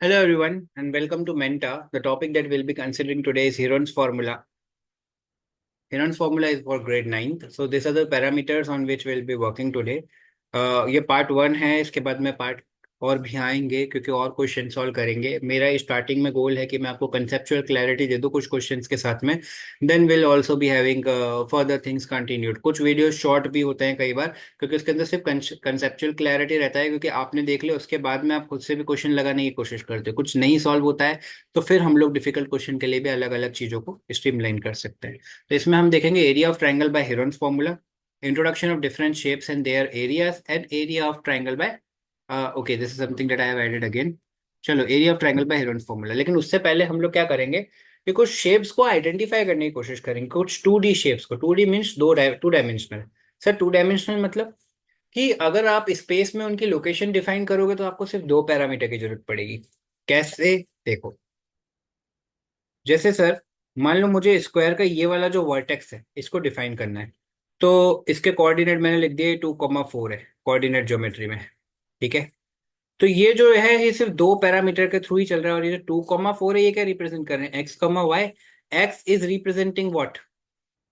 Hello everyone and welcome to Menta. The topic that we'll be considering today is Heron's formula. Heron's formula is for grade ninth. So these are the parameters on which we'll be working today. ये part one है। इसके बाद में part और भी आएंगे क्योंकि और क्वेश्चन सॉल्व करेंगे। मेरा स्टार्टिंग में गोल है कि मैं आपको कंसेप्चुअल क्लैरिटी दे दूं कुछ क्वेश्चंस के साथ में। Then will also be having further things continued. कुछ वीडियो शॉर्ट भी होते हैं कई बार क्योंकि उसके अंदर सिर्फ कंसेप्चुअल क्लैरिटी रहता है, क्योंकि आपने देख लिया उसके बाद में आप खुद से भी क्वेश्चन लगाने की कोशिश करते हो, कुछ नहीं सॉल्व होता है तो फिर हम लोग डिफिकल्ट क्वेश्चन के लिए भी अलग अलग चीज़ों को स्ट्रीमलाइन कर सकते हैं। तो इसमें हम देखेंगे area of triangle by Heron's formula, introduction of different shapes and their areas and area of triangle by okay this is something that I have added again. चलो area of triangle by Heron's formula, लेकिन उससे पहले हम लोग क्या करेंगे कि कुछ शेप्स को आइडेंटिफाई करने की कोशिश करेंगे, कुछ 2D शेप्स को। 2D means two dimensional. Sir two dimensional मतलब कि अगर आप स्पेस में उनकी लोकेशन डिफाइन करोगे तो आपको सिर्फ दो पैरामीटर की जरूरत पड़ेगी। कैसे? देखो, जैसे सर मान लो मुझे स्क्वायर का ये वाला जो वर्टेक्स है इसको डिफाइन करना है, तो इसके कोऑर्डिनेट मैंने लिख दिए 2,4 है कोऑर्डिनेट ज्योमेट्री में। ठीक है, तो ये जो है ये सिर्फ दो पैरामीटर के थ्रू ही चल रहा है। और ये जो 2,4 है ये क्या रिप्रेजेंट कर रहे हैं? X comma y. X is representing what?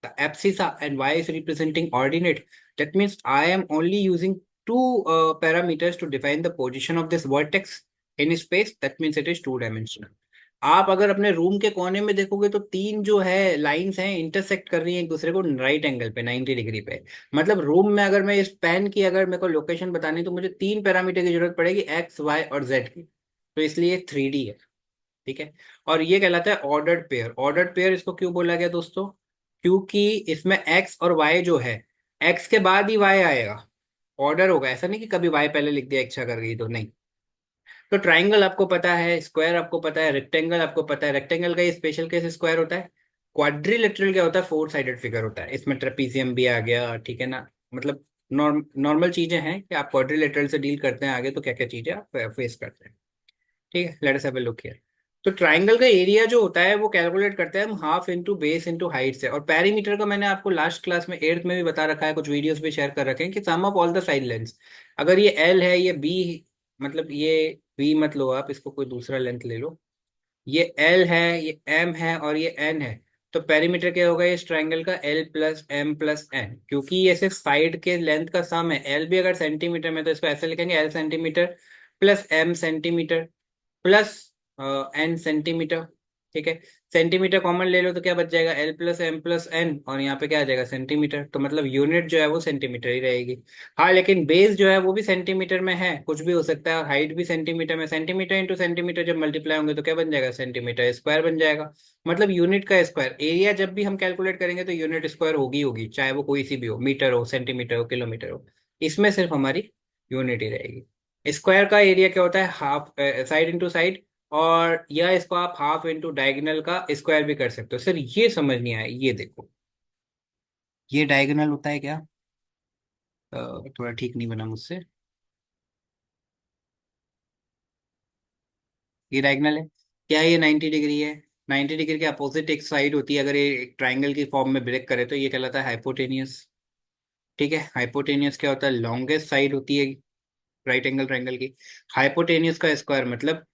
The abscissa and y is representing ordinate. That means I am only using two parameters to define the position of this vertex in space. That means it is two dimensional. आप अगर अपने room के कोने में देखोगे तो तीन जो है लाइंस हैं इंटरसेक्ट कर रही हैं एक दूसरे को राइट एंगल पे 90 डिग्री पे। मतलब रूम में अगर मैं इस पेन की अगर मेरे को लोकेशन बतानी तो मुझे तीन पैरामीटर की जरूरत पड़ेगी, एक्स वाई और जेड की। तो इसलिए 3D है। ठीक है, और ये कहलाता है ऑर्डर्ड पेयर। ऑर्डर्ड पेयर इसको क्यों बोला गया दोस्तों? क्योंकि इसमें एक्स और वाई जो है, एक्स के बाद ही वाई आएगा, ऑर्डर होगा। ऐसा नहीं कि कभी वाई पहले लिख दिया इच्छा कर गई तो नहीं। तो ट्राइंगल आपको पता है, स्क्वायर आपको पता है, रेक्टेंगल आपको पता है। रेक्टेंगल का ये स्पेशल केस स्क्वायर होता है। क्वाड्रिलेटरल क्या होता है? फोर साइडेड फिगर होता है। इसमें ट्रेपीजियम भी आ गया, ठीक है ना। मतलब नॉर्मल चीजें हैं कि आप क्वाड्रिलेटरल से डील करते हैं, आगे तो क्या क्या चीजें आप फेस करते हैं। ठीक है, let us have a look here. तो ट्राइंगल का एरिया जो होता है वो कैलकुलेट करते हैं हम half into base into height से। और पेरीमीटर का मैंने आपको लास्ट क्लास में एट्थ में भी बता रखा है, कुछ वीडियोस भी शेयर कर रखे हैं कि sum of all the side length. अगर ये एल है, ये बी, मतलब ये बी मत लो आप, इसको कोई दूसरा लेंथ ले लो। ये एल है, ये एम है और ये एन है। तो पेरीमीटर क्या होगा इस ट्राइंगल का? L plus m plus n. क्योंकि ये सिर्फ साइड के लेंथ का सम है। एल भी अगर सेंटीमीटर में तो इसको ऐसे लिखेंगे, l centimetre plus m centimetre plus n centimetre. ठीक है, सेंटीमीटर कॉमन ले लो तो क्या बच जाएगा? L plus m plus n, और यहाँ पे क्या आ जाएगा? सेंटीमीटर। तो मतलब यूनिट जो है वो सेंटीमीटर ही रहेगी। हाँ, लेकिन बेस जो है वो भी सेंटीमीटर में है, कुछ भी हो सकता है। और हाइट भी सेंटीमीटर में। सेंटीमीटर इंटू सेंटीमीटर जब मल्टीप्लाई होंगे तो क्या बन जाएगा? सेंटीमीटर स्क्वायर बन जाएगा। मतलब यूनिट का स्क्वायर। एरिया जब भी हम कैलकुलेट करेंगे तो यूनिट स्क्वायर होगी होगी, चाहे वो कोई सी भी हो, मीटर हो, सेंटीमीटर हो, किलोमीटर हो। इसमें सिर्फ हमारी यूनिट ही रहेगी। स्क्वायर का एरिया क्या होता है? Half side into side. और या इसको आप हाफ इंटू डायगोनल का स्क्वायर भी कर सकते हो। सर ये समझ नहीं आया, ये देखो, ये डायगोनल होता है क्या? थोड़ा ठीक नहीं बना मुझसे। ये डायगोनल है क्या? ये 90 डिग्री है। 90 डिग्री के अपोजिट एक साइड होती है, अगर ये एक ट्राइंगल की फॉर्म में ब्रेक करे तो ये कहलाता है हाइपोटेनियस। ठीक है, हाइपोटेनियस क्या होता है? लॉन्गेस्ट साइड होती है राइट एंगल ट्राइंगल की। हाइपोटेनियस का स्क्वायर मतलब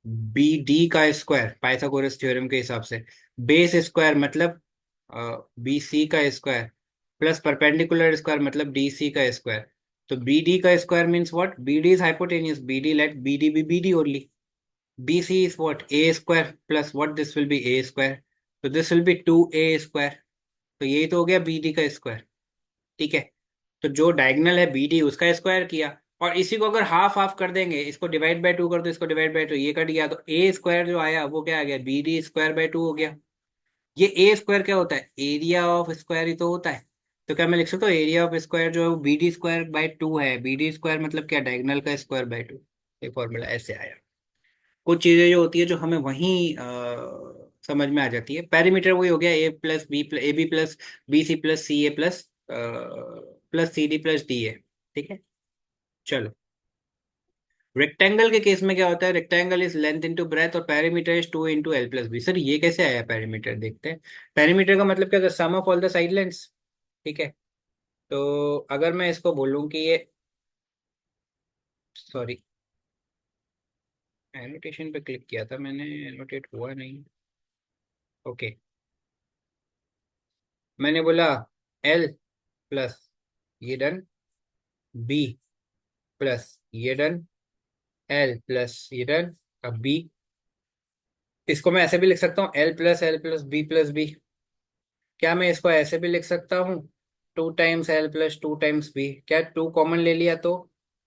बी डी का स्क्वायर पाइथागोरस थ्योरम के हिसाब से। बेस स्क्वायर मतलब बी सी का स्क्वायर प्लस परपेंडिकुलर स्क्वायर मतलब डी सी का स्क्वायर। तो बी डी का square means what? B d is hypotenuse. B d, let b d b d only. B c is what? A square plus what? This will be a square. तो this will B 2a square. तो यही तो हो गया b d का square. ठीक है, तो जो डायगोनल है बी डी उसका स्क्वायर किया। और इसी को अगर हाफ हाफ कर देंगे, इसको डिवाइड बाय टू कर दो, इसको डिवाइड बाय टू, ये कट गया, तो ए स्क्वायर जो आया वो क्या आ गया? B d square by two हो गया। ये ए स्क्वायर क्या होता है? एरिया ऑफ स्क्वायर ही तो होता है। तो क्या मैं लिख सकता हूँ एरिया ऑफ स्क्वायर जो है वो b d square by two है। बी डी स्क्वायर मतलब क्या? डायगोनल का स्क्वायर बाय टू। ये फॉर्मूला ऐसे आया। कुछ चीजें जो होती है जो हमें वहीं समझ में आ जाती है। पेरीमीटर वही हो गया, A plus B plus A B plus B C plus C A plus plus C D plus D A. ठीक है, चलो। रेक्टेंगल के केस में क्या होता है? Rectangle is length into breadth और perimeter is 2 into L plus B. Sir ये कैसे आया पेरीमीटर? देखते हैं। पेरीमीटर का मतलब क्या होता है? Sum of all the side lengths. ठीक है, तो अगर मैं इसको बोलूं कि ये, सॉरी, एनोटेशन पे क्लिक किया था मैंने, एनोटेट हुआ नहीं। ओके, मैंने बोला एल प्लस ये डन, बी प्लस ये डन, एल प्लस ये डन। अब बी, इसको मैं ऐसे भी लिख सकता हूँ एल प्लस बी। क्या मैं इसको ऐसे भी लिख सकता हूँ, 2 times L plus 2 times B? क्या 2 कॉमन ले लिया तो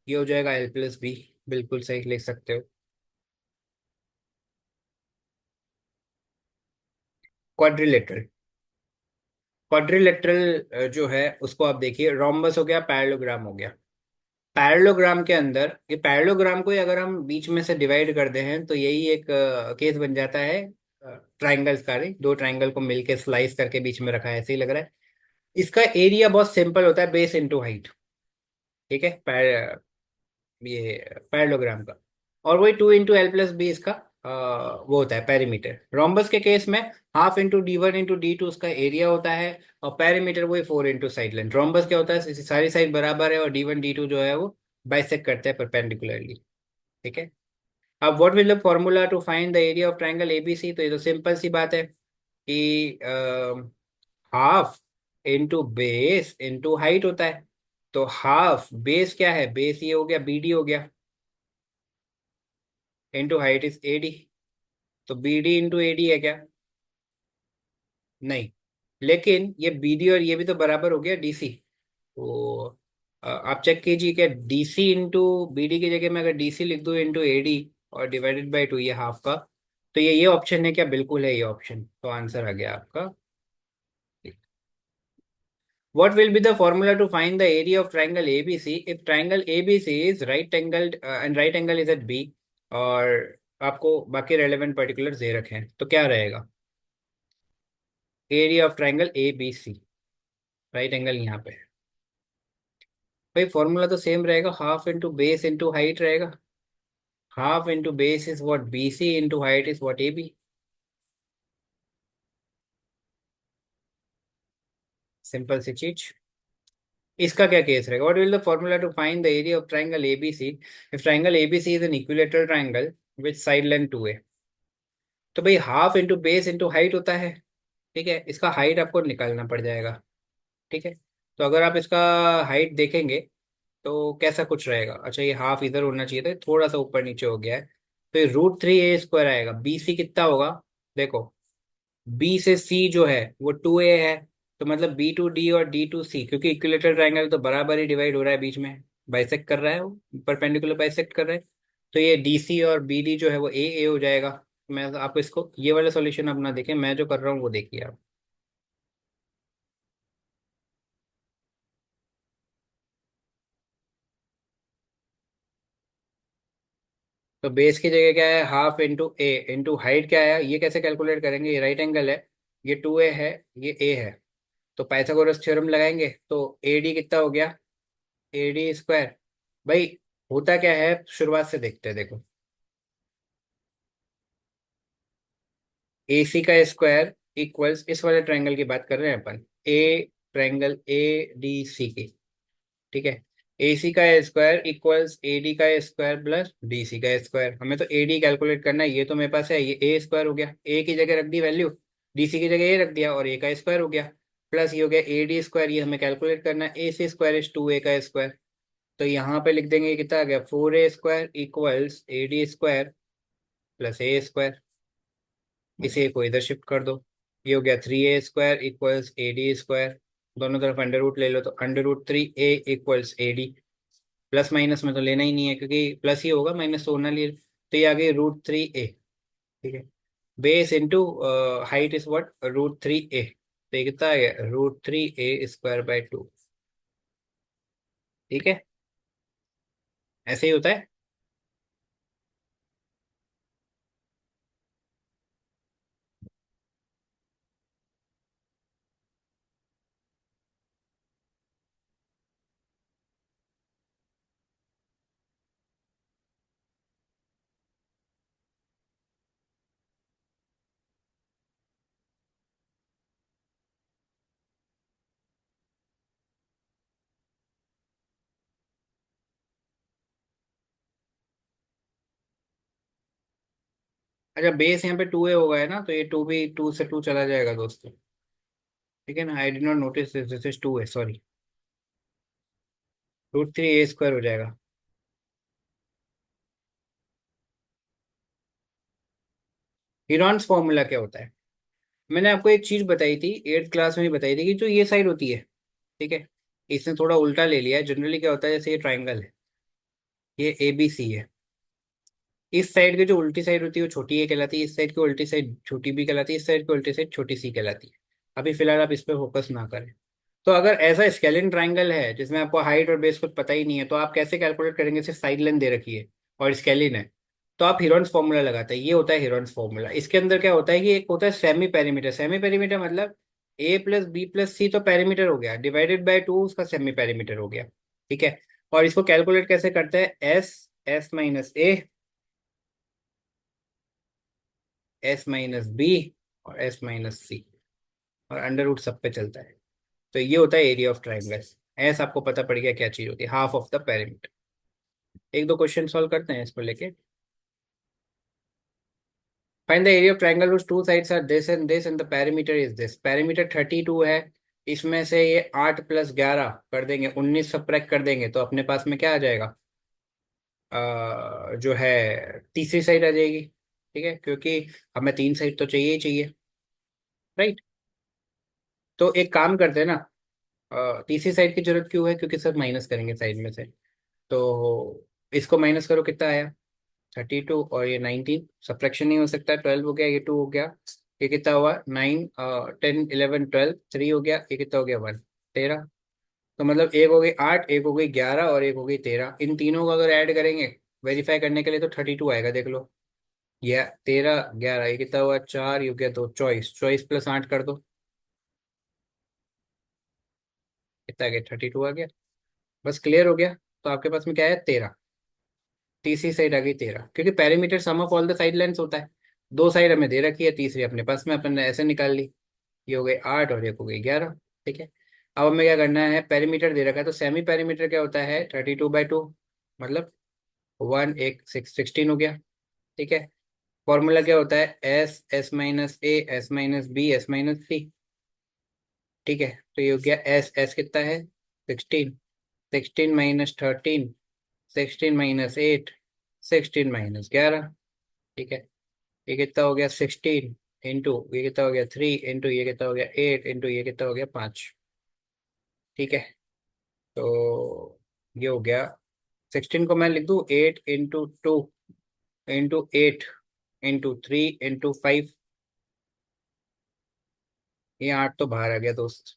ये हो जाएगा L प्लस B। बिल्कुल सही लिख सकते हो। क्वाड्रिलेटरल, क्वाड्रिलेटरल जो है उसको आप देखिए, रोम्बस हो गया, पैरेललोग्राम हो गया। पैरेललोग्राम के अंदर, ये पैरेललोग्राम को ही अगर हम बीच में से डिवाइड कर दे हैं तो यही एक केस बन जाता है ट्राइंगल्स का। रे, दो ट्राइंगल को मिलके स्लाइस करके बीच में रखा है, ऐसे ही लग रहा है। इसका एरिया बहुत सिंपल होता है, बेस इंटू हाइट। ठीक है, ये पैरेललोग्राम का। और वही 2 इंटू L प्लस B इसका वो होता है पेरीमीटर। रोम्बस के केस में half into D1 into D2 उसका एरिया होता है, और पेरीमीटर वही 4 इंटू साइड लेंथ। रोम्बस क्या होता है, सारी साइड बराबर है और D1 D2 जो है वो बाइसेक्ट करते हैं परपेंडिकुलरली। ठीक है। अब what will the formula to find the area of triangle ABC? तो ये तो सिंपल सी बात है कि half into base into height होता है। तो हाफ बेस क्या है, बेस ये हो गया BD हो गया, इंटू हाइट इज AD। तो BD इंटू AD है क्या? नहीं, लेकिन ये BD और ये भी तो बराबर हो गया DC। तो आप चेक कीजिए क्या DC इंटू BD की जगह में अगर DC लिख दूं इंटू AD और डिवाइडेड बाई 2, ये हाफ का, तो ये ऑप्शन है क्या? बिल्कुल है ये ऑप्शन। तो आंसर आ गया आपका। What will be the formula to find the area of triangle ABC if triangle ABC is right angled and right angle is at B, और आपको बाकी रेलेवेंट पर्टिकुलर दे रखे हैं, तो क्या रहेगा? Area of triangle ABC, right angle यहाँ पे है। भाई फॉर्मूला तो सेम रहेगा, half into base into height रहेगा। Half into base is what BC into height is what AB। Simple सी चीज। इसका क्या केस रहेगा? What will the formula to find the area of triangle ABC if triangle ABC is an equilateral triangle with side length 2A? तो भाई half into base into height होता है। ठीक है, इसका हाइट आपको निकालना पड़ जाएगा। ठीक है, तो अगर आप इसका हाइट देखेंगे तो कैसा कुछ रहेगा? अच्छा, ये हाफ इधर होना चाहिए था, थोड़ा सा ऊपर नीचे हो गया है। तो ये √3A² आएगा। BC कितना होगा? देखो, B से C जो है वो 2A है, तो मतलब B to D और D to C, क्योंकि इक्विलेटरल ट्राइंगल तो बराबर ही डिवाइड हो रहा है बीच में, बाइसेक्ट कर रहा है वो, परपेंडिकुलर बाइसेक्ट कर रहा है। तो ये DC और BD जो है वो AA हो जाएगा। मैं आपको इसको ये वाला सॉल्यूशन अपना देखें, मैं जो कर रहा हूँ वो देखिए आप। तो बेस की जगह क्या है, half into A into height क्या है, ये कैसे कैलकुलेट करेंगे? ये राइट एंगल है, ये 2A है, ये A है। तो पाइथागोरस थ्योरम लगाएंगे तो AD कितना हो गया? AD²। भाई होता क्या है, शुरुआत से देखते हैं, देखो। AC का स्क्वायर इक्वल्स, इस वाले ट्रायंगल की बात कर रहे हैं अपन, ट्रायंगल ADC की। ठीक है, AC का स्क्वायर इक्वल्स AD का स्क्वायर प्लस DC का स्क्वायर। हमें तो AD कैलकुलेट करना है, ये तो मेरे पास है, ये A² हो गया, A की जगह रख दी वैल्यू, DC की जगह ये रख दिया, और A का स्क्वायर हो गया, प्लस ये हो गया AD²। ये हमें कैलकुलेट करना है, AC² इज 2A का स्क्वायर। तो यहाँ पे लिख देंगे, कितना आ गया, 4A² equals AD² plus A²। इसे को इधर शिफ्ट कर दो, ये हो गया 3A² इक्वल्स AD²। दोनों तरफ अंडर रूट ले लो, तो √3A equals AD। Plus minus में तो लेना ही नहीं है क्योंकि प्लस ही होगा, माइनस तो होना लिए। तो ये आ गई √3A। ठीक है, base into height is what, √3A। तो ये कितना आ गया, √3A² बाई 2। ठीक है, ऐसे ही होता है। अच्छा, बेस यहाँ पे 2a होगा है ना, तो ये 2 भी 2 से 2 चला जाएगा दोस्तों। ठीक है ना, I did not notice this is 2a, sorry. √3a² हो जाएगा। हिरॉन्स फॉर्मूला क्या होता है? मैंने आपको एक चीज बताई थी, 8th क्लास में ही बताई थी, कि जो ये साइड होती है, ठीक है, इसने थोड़ा उल्टा ले लिया है। जनरली क्या होता है, जैसे ये ट्राइंगल है, ये ABC है, इस साइड की जो उल्टी साइड होती है वो छोटी ए कहलाती है, इस साइड की उल्टी साइड छोटी बी कहलाती है, इस साइड की उल्टी साइड छोटी सी कहलाती है। अभी फिलहाल आप इस पे फोकस ना करें। तो अगर ऐसा स्केलिन ट्राइंगल है जिसमें आपको हाइट और बेस कुछ पता ही नहीं है, तो आप कैसे कैलकुलेट करेंगे? सिर्फ साइड लेंथ दे रखी है और स्केलिन है, तो आप हिरॉन्स फॉर्मूला लगाते हैं। ये होता है हिरॉन्स फॉर्मूला। इसके अंदर क्या होता है कि एक होता है सेमी पेरीमीटर। सेमी पेरीमीटर मतलब A+B+C तो पेरीमीटर हो गया, डिवाइडेड बाय 2 उसका सेमी पेरीमीटर हो गया। ठीक है। और इसको कैलकुलेट कैसे करते हैं? S, S-A, S-B और S-C, और अंडर रूट सब पे चलता है। तो ये होता है एरिया ऑफ ट्राइंगल। एस आपको पता पड़ गया क्या चीज होती है, हाफ ऑफ द पेरीमीटर। एक दो क्वेश्चन सॉल्व करते हैं इसको लेके। Find the area of triangle whose two sides are this and this and the perimeter is this. Perimeter 32 है, इसमें से ये 8 + 11 कर देंगे, 19 सब्ट्रैक्ट कर देंगे, तो अपने पास में क्या आ जाएगा? जो है तीसरी साइड आ जाएगी। ठीक है, क्योंकि हमें 3 साइड तो चाहिए ही चाहिए, राइट। तो एक काम करते हैं ना, तीसरी साइड की जरूरत क्यों है? क्योंकि सर माइनस करेंगे साइड में से। तो इसको माइनस करो, कितना आया? 32 और ये 19, सब्ट्रैक्शन नहीं हो सकता, 12 हो गया, ये 2 हो गया, ये कितना हुआ? 9, 10, 11, 12, 3 हो गया, ये कितना हो गया? 1, 13। तो मतलब एक हो गई 8, एक हो गई 11 और एक हो गई 13। इन तीनों को अगर ऐड करेंगे वेरीफाई करने के लिए, तो 32 आएगा, देख लो। ये 13, 11, ये कितना हुआ? 4, ये हो गया 2, 24, 24 + 8 कर दो, कितना आ गया? 32 आ गया। बस क्लियर हो गया। तो आपके पास में क्या है? 13। तीसरी साइड आ गई 13, क्योंकि perimeter sum of all the side length होता है। दो साइड हमें दे रखी है, तीसरी अपने पास में अपन ने ऐसे निकाल ली। ये हो गई 8 और एक हो गई 11। ठीक है। अब हमें क्या करना है? पेरीमीटर दे रखा है, तो सेमी पेरीमीटर क्या होता है? 32/2, मतलब 16 हो गया। ठीक है। फॉर्मूला क्या होता है? S, S-A, S-B, S-C। ठीक है, तो ये हो गया S, S कितना है? 16, 16 - 13, 16 - 8, 16 - 11। ठीक है, ये कितना हो गया? 16 इंटू ये कितना हो गया? 3 इंटू ये कितना हो गया? 8 इंटू ये कितना हो गया? 5। ठीक है, तो ये हो गया। 16 को मैं लिख दूँ 8 इंटू 2 इंटू 8 इंटू 3 इंटू 5। ये 8 तो बाहर आ गया दोस्त।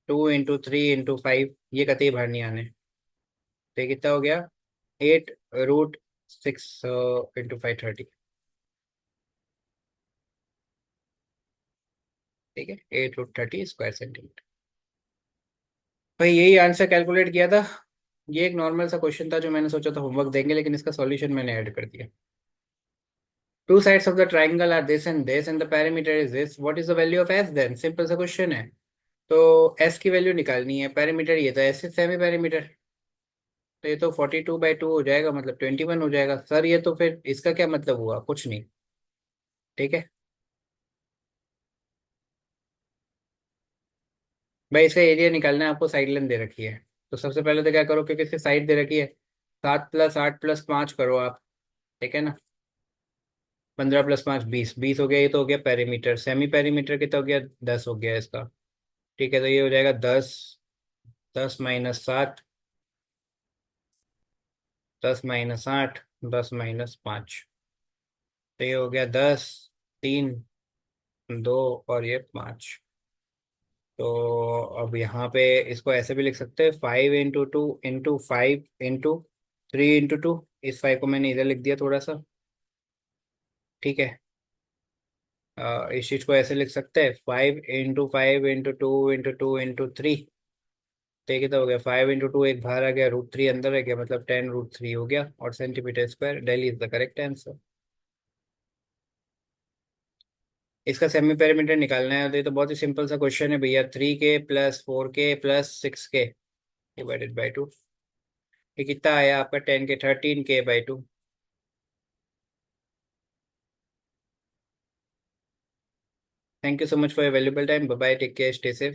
2 इंटू 3 इंटू 5, ये कतई बाहर नहीं आने। तो ये कितना हो गया? 8√6 इंटू 5, 30। ठीक है, 8√30 स्क्वायर सेंटीमीटर। भाई यही आंसर कैलकुलेट किया था। ये एक नॉर्मल सा क्वेश्चन था जो मैंने सोचा था होमवर्क देंगे, लेकिन इसका सॉल्यूशन मैंने ऐड कर दिया। Two sides of the triangle are this and the perimeter is this, what is the value of s then? Simple सा क्वेश्चन है। तो एस की वैल्यू निकालनी है, पेरीमीटर ये था, एस इज सेमी पेरीमीटर। तो ये तो 42/2 हो जाएगा, मतलब 21 हो जाएगा। सर ये तो फिर इसका क्या मतलब हुआ? कुछ नहीं। ठीक है भाई, इसका एरिया निकालना है आपको, साइड लेंथ दे रखी है। तो सबसे पहले तो क्या करो, क्योंकि इसकी साइड दे रखी है, 7 + 8 + 5 करो आप। ठीक है ना, 15 + 5 20, 20 हो गया, ये तो हो गया पेरीमीटर। सेमी पेरीमीटर कितना हो गया? 10 हो गया इसका। ठीक है, तो ये हो जाएगा 10, 10 - 7, 10 - 8, 10 - 5। तो ये हो गया 10, 3, 2 और ये 5। तो अब यहाँ पे इसको ऐसे भी लिख सकते हैं, 5 × 2 × 5 × 3 × 2। इस 5 को मैंने इधर लिख दिया थोड़ा सा। ठीक है, इस चीज को ऐसे लिख सकते हैं, 5 × 5 × 2 × 2 × 3। तो ये कितना हो गया? 5 × 2, एक बाहर आ गया, √3 अंदर आ गया, मतलब 10√3 हो गया, और centimetre square. Daily is the correct answer. इसका सेमी पेरीमीटर निकालना है, तो ये तो बहुत ही सिंपल सा क्वेश्चन है भैया। 3K + 4K + 6K divided by 2। ये कितना आया आपका? 10K, 13K/2। Thank you so much for your valuable time. Bye bye. Take care. Stay safe.